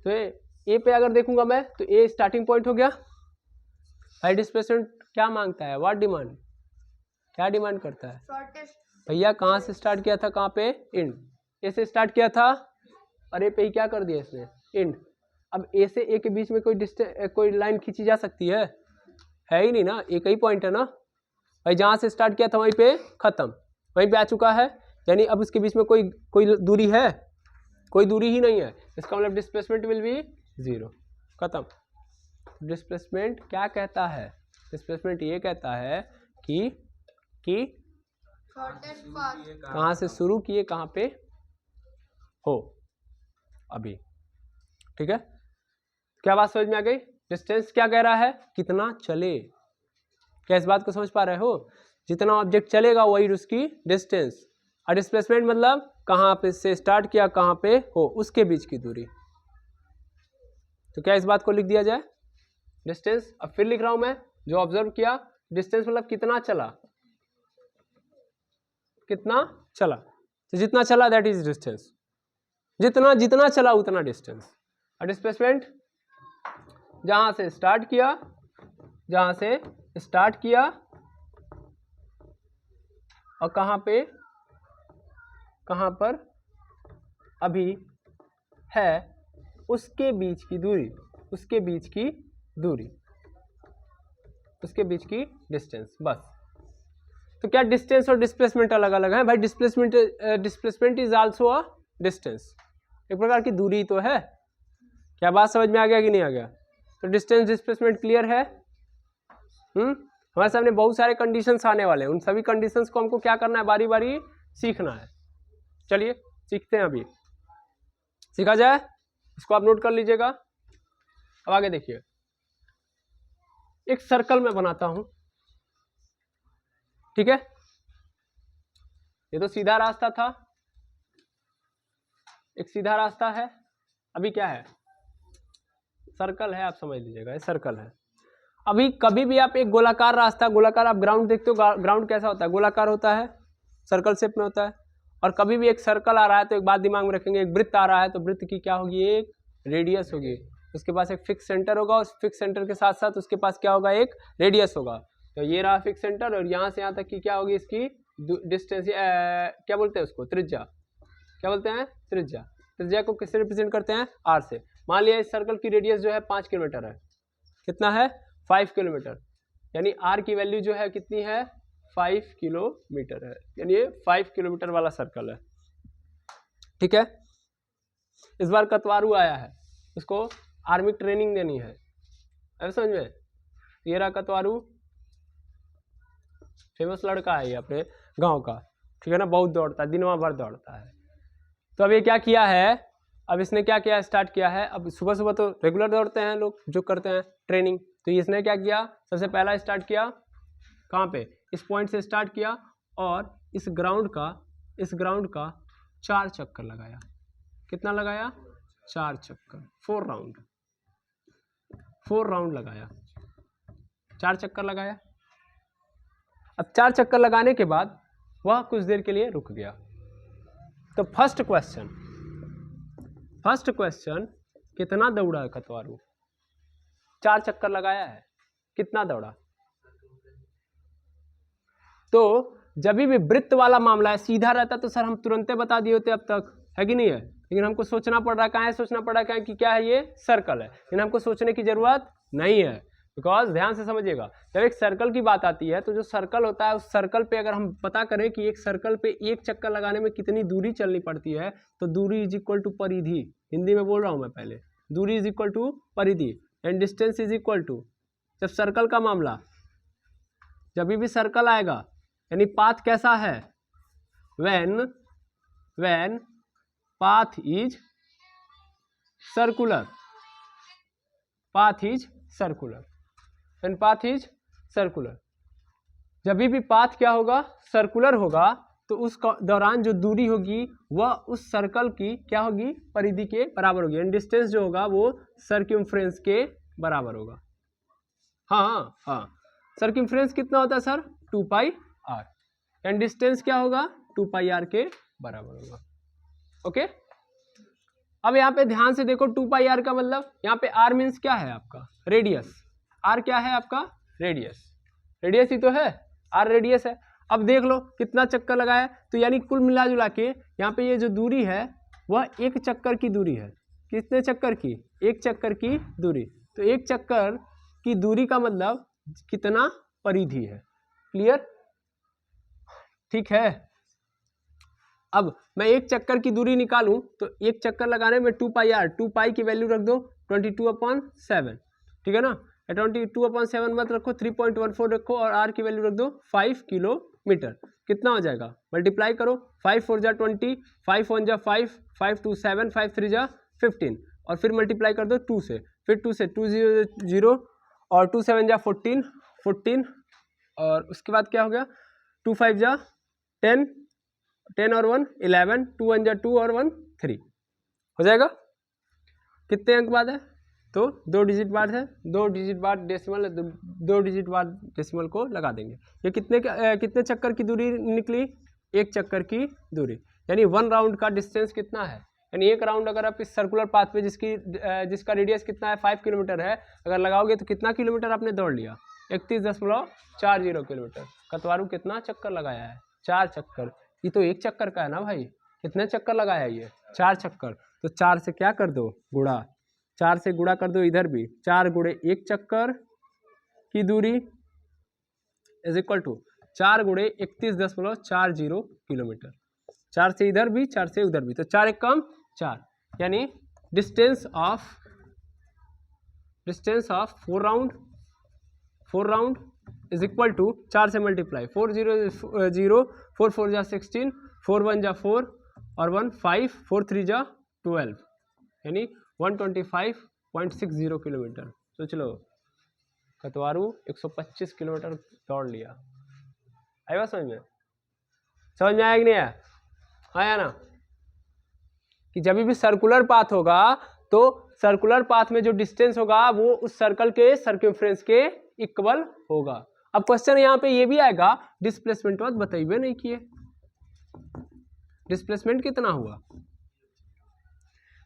तो ए पे अगर देखूंगा मैं तो ए स्टार्टिंग पॉइंट हो गया। हाई डिस्प्लेसमेंट क्या मांगता है? व्हाट डिमांड, क्या डिमांड करता है भैया? कहाँ से स्टार्ट किया था, कहाँ पे? एंड। ए से स्टार्ट किया था और ए पे ही क्या कर दिया इसने? एंड। अब ए से ए के बीच में कोई लाइन खींची जा सकती है ही नहीं ना, एक ही पॉइंट है ना भाई, जहाँ से स्टार्ट किया था वहीं पे खत्म, वहीं पे आ चुका है, यानी अब इसके बीच में कोई दूरी है? कोई दूरी ही नहीं है, इसका मतलब डिस्प्लेसमेंट विल बी 0, खत्म। डिस्प्लेसमेंट क्या कहता है? डिस्प्लेसमेंट ये कहता है कि कहाँ से शुरू किए कहाँ पे हो अभी, ठीक है? क्या बात समझ में आ गई? डिस्टेंस क्या कह रहा है? कितना चले। क्या इस बात को समझ पा रहे हो? जितना ऑब्जेक्ट चलेगा वही उसकी डिस्टेंस, और डिस्प्लेसमेंट मतलब कहाँ पे से स्टार्ट किया कहाँ पे हो, उसके बीच की दूरी। तो क्या इस बात को लिख दिया जाए डिस्टेंस? अब फिर लिख रहा हूं मैं, जो ऑब्जर्व किया, डिस्टेंस मतलब कितना चला, कितना चला, तो जितना चला दैट इज डिस्टेंस, जितना चला उतना डिस्टेंस। और डिस्प्लेसमेंट जहां से स्टार्ट किया और कहां पर अभी है, उसके बीच की डिस्टेंस, बस। तो क्या डिस्टेंस और डिस्प्लेसमेंट अलग अलग है भाई? Displacement is also a distance, एक प्रकार की दूरी तो है। क्या बात समझ में आ गया कि नहीं आ गया? तो डिस्टेंस डिस्प्लेसमेंट क्लियर है। हमारे सामने बहुत सारे कंडीशंस आने वाले हैं, उन सभी कंडीशंस को हमको क्या करना है? बारी बारी सीखना है। चलिए सीखते हैं, अभी सीखा जाए, इसको आप नोट कर लीजिएगा। अब आगे देखिए, एक सर्कल में बनाता हूं, ठीक है? ये तो सीधा रास्ता था, एक सीधा रास्ता है। अभी क्या है, सर्कल है, आप समझ लीजिएगा, ये सर्कल है। अभी कभी भी आप एक गोलाकार रास्ता, गोलाकार आप ग्राउंड देखते हो, ग्राउंड कैसा होता है, गोलाकार होता है, सर्कल शेप में होता है। और कभी भी एक सर्कल आ रहा है तो एक बात दिमाग में रखेंगे, एक वृत्त आ रहा है तो वृत्त की क्या होगी, एक रेडियस होगी, उसके पास एक फिक्स सेंटर होगा, उस फिक्स सेंटर के साथ साथ उसके पास क्या होगा, एक रेडियस होगा। तो ये रहा फिक्स सेंटर, और यहाँ से यहाँ तक की क्या होगी, इसकी डिस्टेंस, क्या बोलते हैं उसको, त्रिज्या, क्या बोलते हैं, त्रिज्या। त्रिज्या को किससे रिप्रेजेंट करते हैं, आर से। मान लिया इस सर्कल की रेडियस जो है 5 किलोमीटर है, कितना है, 5 किलोमीटर, यानी आर की वैल्यू जो है कितनी है, 5 किलोमीटर है, यानी ये 5 किलोमीटर वाला सर्कल है। ठीक है, इस बार कतवारू आया है, उसको आर्मी ट्रेनिंग देनी है, ऐसा समझ में। ये रहा कतवारू, फेमस लड़का है ये अपने गांव का, ठीक है ना, बहुत दौड़ता है, दिनवा भर दौड़ता है। तो अब ये क्या किया है, अब इसने क्या किया, स्टार्ट किया है, अब सुबह सुबह तो रेगुलर दौड़ते हैं लोग जो करते हैं ट्रेनिंग, तो इसने क्या किया, सबसे पहला स्टार्ट किया कहाँ पे, इस पॉइंट से स्टार्ट किया, और इस ग्राउंड का 4 चक्कर लगाया। कितना लगाया, 4 चक्कर, 4 राउंड लगाया, 4 चक्कर लगाया। अब 4 चक्कर लगाने के बाद वह कुछ देर के लिए रुक गया। तो फर्स्ट क्वेश्चन, कितना दौड़ा कतवारू, 4 चक्कर लगाया है, कितना दौड़ा। तो जब भी वृत्त वाला मामला है, सीधा रहता तो सर हम तुरंत बता दिए होते अब तक, है कि नहीं है, लेकिन हमको सोचना पड़ रहा है, कहाँ है सोचना पड़ रहा है कि क्या है, ये सर्कल है, लेकिन हमको सोचने की जरूरत नहीं है, बिकॉज ध्यान से समझिएगा, जब एक सर्कल की बात आती है तो जो सर्कल होता है उस सर्कल पे अगर हम पता करें कि एक सर्कल पे एक चक्कर लगाने में कितनी दूरी चलनी पड़ती है, तो दूरी इज इक्वल टू परिधि, हिंदी में बोल रहा हूं मैं पहले, दूरी इज इक्वल टू परिधि and distance is equal to, जब सर्कल का मामला, जब भी सर्कल आएगा, यानी पाथ कैसा है, when path is circular, when path is circular, जब भी पाथ क्या होगा, सर्कुलर होगा, तो उस दौरान जो दूरी होगी वह उस सर्कल की क्या होगी, परिधि के बराबर होगी, एंड डिस्टेंस जो होगा वो सर्कम्फ्रेंस के बराबर होगा। हाँ, सर्कम्फ्रेंस कितना होता है sir, 2 pi R, and distance क्या होगा, 2 पाई आर के बराबर होगा। ओके, अब यहाँ पे ध्यान से देखो, 2 पाई आर का मतलब यहाँ पे आर मीन्स क्या है आपका, रेडियस, आर क्या है आपका, रेडियस ही तो है, आर रेडियस है। अब देख लो कितना चक्कर लगाया, तो यानी कुल मिला जुला के यहाँ पे ये जो दूरी है वह एक चक्कर की दूरी है, कितने चक्कर की, एक चक्कर की दूरी, तो एक चक्कर की दूरी का मतलब कितना परिधि है, क्लियर, ठीक है। अब मैं एक चक्कर की दूरी निकालूं तो एक चक्कर लगाने में 2 पाई आर, 2 पाई की वैल्यू रख दो 22/7, ठीक है ना, 22/7 मत रखो, 3.14 रखो, और आर की वैल्यू रख दो 5 किलोमीटर, कितना हो जाएगा, मल्टीप्लाई करो, 5 4 जा 20, 5 1 जा 5, 5 2 7, 5 3 जा 15, और फिर मल्टीप्लाई कर दो 2 से, फिर 2 से 2 0 और 2 7 जा 14, और उसके बाद क्या हो गया, 2 5 जा 10, 10 और 1 11, 2 1 जा 2 और 1 3, हो जाएगा। कितने अंक बाद है, तो 2 डिजिट बाद है, 2 डिजिट बाद डेसिमल, 2 डिजिट बाद डेसिमल को लगा देंगे। ये कितने चक्कर की दूरी निकली, एक चक्कर की दूरी, यानी 1 राउंड का डिस्टेंस कितना है, यानी एक राउंड अगर आप इस सर्कुलर पाथ पे जिसका रेडियस कितना है 5 किलोमीटर है, अगर लगाओगे तो कितना किलोमीटर आपने दौड़ लिया, 31.40 किलोमीटर। कतवारू कितना चक्कर लगाया है, 4 चक्कर, ये तो एक चक्कर का है ना भाई, कितने चक्कर लगाया ये, 4 चक्कर, तो 4 से क्या कर दो, गुणा, 4 से गुणा कर दो इधर भी, 4 गुणे एक चक्कर की दूरी इज इक्वल टू 4 गुणे 31.40 किलोमीटर, 4 से इधर भी 4 से उधर भी, तो 4 एक कम 4, यानी distance of 4 round is equal to 4 से मल्टीप्लाई, 4 0 0, 4 4 जा 16, 4 1 जा 4 और 1 5, 4 3 जा 12, यानी 125.60 किलोमीटर। सोच लो, कतवारू 125 किलोमीटर दौड़ लिया, आई बात समझ में। समझ में आया कि नहीं आया? आया ना? कि जब भी सर्कुलर पाथ होगा तो सर्कुलर पाथ में जो डिस्टेंस होगा वो उस सर्कल के सर्कमफ्रेंस के इक्वल होगा। अब क्वेश्चन यहाँ पे ये भी आएगा, डिस्प्लेसमेंट बात बताइए नहीं किए, डिस्प्लेसमेंट कितना हुआ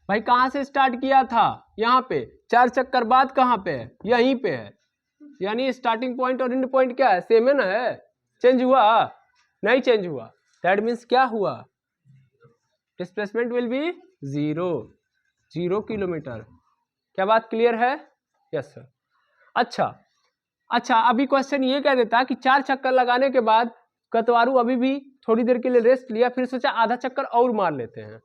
भाई? कहां से स्टार्ट किया था? यहाँ पे 4 चक्कर बाद कहाँ पे है? यहीं पे है। यानी स्टार्टिंग पॉइंट और एंड पॉइंट क्या है? सेम है ना? है? चेंज हुआ? नहीं चेंज हुआ। दैट मीन्स क्या हुआ? Displacement will be 0 kilometre. क्या बात क्लियर है? Yes sir. अच्छा, अभी क्वेश्चन ये कह देता कि 4 चक्कर लगाने के बाद कतवारू अभी भी थोड़ी देर के लिए रेस्ट लिया, फिर सोचा आधा चक्कर और मार लेते हैं।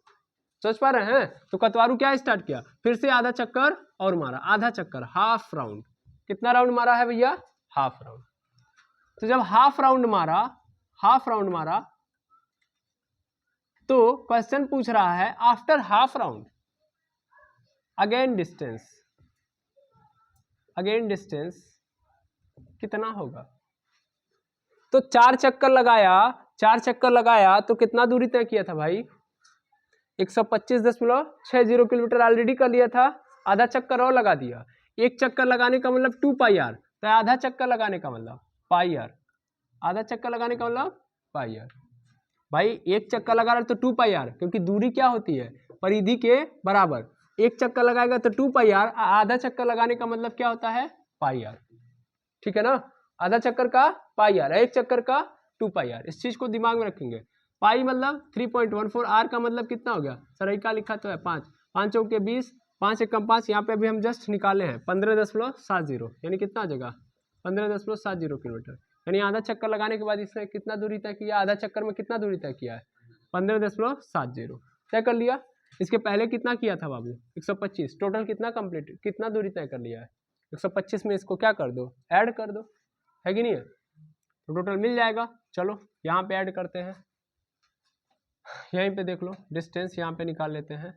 सोच पा रहे हैं? तो कतवारू क्या स्टार्ट किया? फिर से आधा चक्कर और मारा, आधा चक्कर, हाफ राउंड। कितना राउंड मारा है भैया? Half round. तो जब हाफ राउंड मारा तो क्वेश्चन पूछ रहा है after half round again distance कितना होगा? तो 4 चक्कर लगाया तो कितना दूरी तय किया था भाई? 125.60 किलोमीटर ऑलरेडी कर लिया था। आधा चक्कर और लगा दिया। एक चक्कर लगाने का मतलब 2 पाई आर, तो आधा चक्कर लगाने का मतलब पाई आर, आधा चक्कर लगाने का मतलब पाई आर। भाई एक चक्कर लगा रहा तो 2 पाई आर, क्योंकि दूरी क्या होती है? परिधि के बराबर। एक चक्कर लगाएगा तो 2 पाई आर, आधा चक्कर लगाने का मतलब क्या होता है? पाई आर। ठीक है ना? आधा चक्कर का पाई आर, एक चक्कर का 2 पाई आर। इस चीज को दिमाग में रखेंगे। पाई मतलब 3.14, आर का मतलब कितना हो गया? सर का लिखा तो है 5, 5 चौके 20, 5 एकम 5, यहाँ पे अभी हम जस्ट निकाले हैं 15.70, यानी कितना आ जाएगा? 15.70 किलोमीटर। यानी आधा चक्कर लगाने के बाद इसने कितना दूरी तय किया? आधा चक्कर में कितना दूरी तय किया है? 15.70 तय कर लिया। इसके पहले कितना किया था बाबू? 125। टोटल कितना दूरी तय कर लिया है? 125 में इसको क्या कर दो? ऐड कर दो, है कि नहीं है? तो टोटल मिल जाएगा। चलो यहाँ पे ऐड करते हैं, यहीं पे देख लो डिस्टेंस, यहाँ पे निकाल लेते हैं।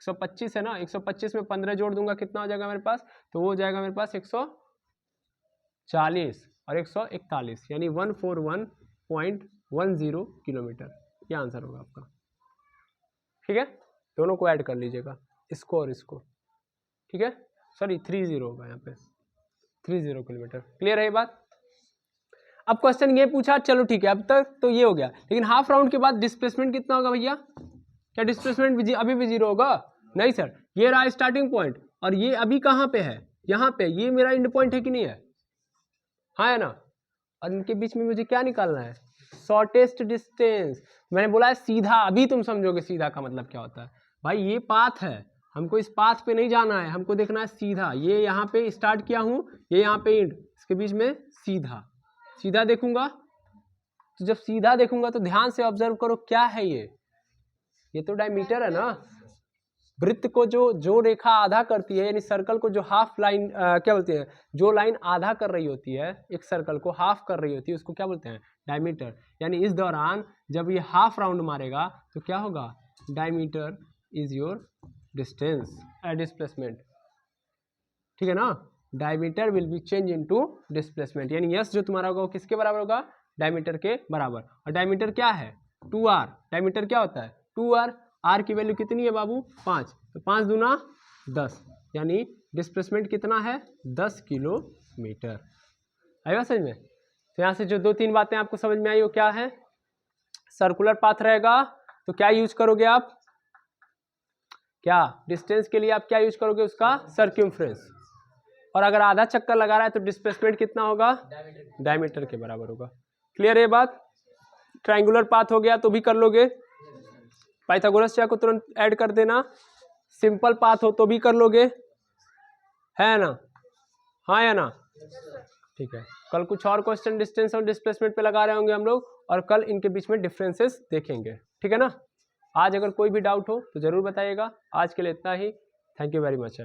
125 है ना? 125 में 15 जोड़ दूंगा, कितना हो जाएगा मेरे पास? तो वो हो जाएगा मेरे पास 140 और 141, यानी 141.10 किलोमीटर। ये आंसर होगा आपका। ठीक है, दोनों को ऐड कर लीजिएगा, इसको और इसको। ठीक है, सॉरी 30 होगा यहाँ पे, 30 किलोमीटर। क्लियर है ये बात? अब क्वेश्चन ये पूछा, चलो ठीक है, अब तक तो ये हो गया, लेकिन हाफ राउंड के बाद डिस्प्लेसमेंट कितना होगा भैया? क्या डिस्प्लेसमेंट अभी भी 0 होगा? नहीं सर, ये रहा स्टार्टिंग पॉइंट और ये अभी कहाँ पे है? यहाँ पे। ये मेरा एंड पॉइंट है कि नहीं है? हाँ है ना? और इनके बीच में मुझे क्या निकालना है? Shortest distance. मैंने बोला है सीधा, अभी तुम समझोगे सीधा का मतलब क्या होता है। भाई ये पाथ है, हमको इस पाथ पे नहीं जाना है, हमको देखना है सीधा। ये यहाँ पे स्टार्ट किया हूँ, ये यहाँ पे एंड, इसके बीच में सीधा देखूंगा। तो जब सीधा देखूंगा तो ध्यान से ऑब्जर्व करो, क्या है ये तो डायमीटर है ना। वृत्त को जो रेखा आधा करती है, यानी सर्कल को जो हाफ लाइन क्या बोलते हैं, जो लाइन आधा कर रही होती है, एक सर्कल को हाफ कर रही होती है, उसको क्या बोलते हैं? डायमीटर। यानी इस दौरान जब ये हाफ राउंड मारेगा तो क्या होगा? Diameter is your displacement. ठीक है ना? Diameter will be change into displacement. यानी यस जो तुम्हारा होगा वो किसके बराबर होगा? डायमीटर के बराबर। और डायमीटर क्या है? 2r। डायमीटर क्या होता है? 2r। r की वैल्यू कितनी है बाबू? 5। तो 5 दूना 10, यानी डिस्प्लेसमेंट कितना है? 10 किलोमीटर। आएगा समझ में? तो यहाँ से जो 2-3 बातें आपको समझ में आई वो क्या है? सर्कुलर पाथ रहेगा तो क्या यूज करोगे आप? क्या डिस्टेंस के लिए आप क्या यूज करोगे? उसका सर्कमफ्रेंस। और अगर आधा चक्कर लगा रहा है तो डिस्प्लेसमेंट कितना होगा? डायमीटर के बराबर होगा। क्लियर है बात? ट्रायंगुलर पाथ हो गया तो भी कर लोगे, पाइथागोरस को तुरंत ऐड कर देना। सिंपल पाथ हो तो भी कर लोगे, है ना? हाँ या ना? ठीक है, कल कुछ और क्वेश्चन डिस्टेंस और डिस्प्लेसमेंट पे लगा रहे होंगे हम लोग, और कल इनके बीच में डिफरेंसेस देखेंगे। ठीक है ना? आज अगर कोई भी डाउट हो तो जरूर बताइएगा। आज के लिए इतना ही। Thank you very much.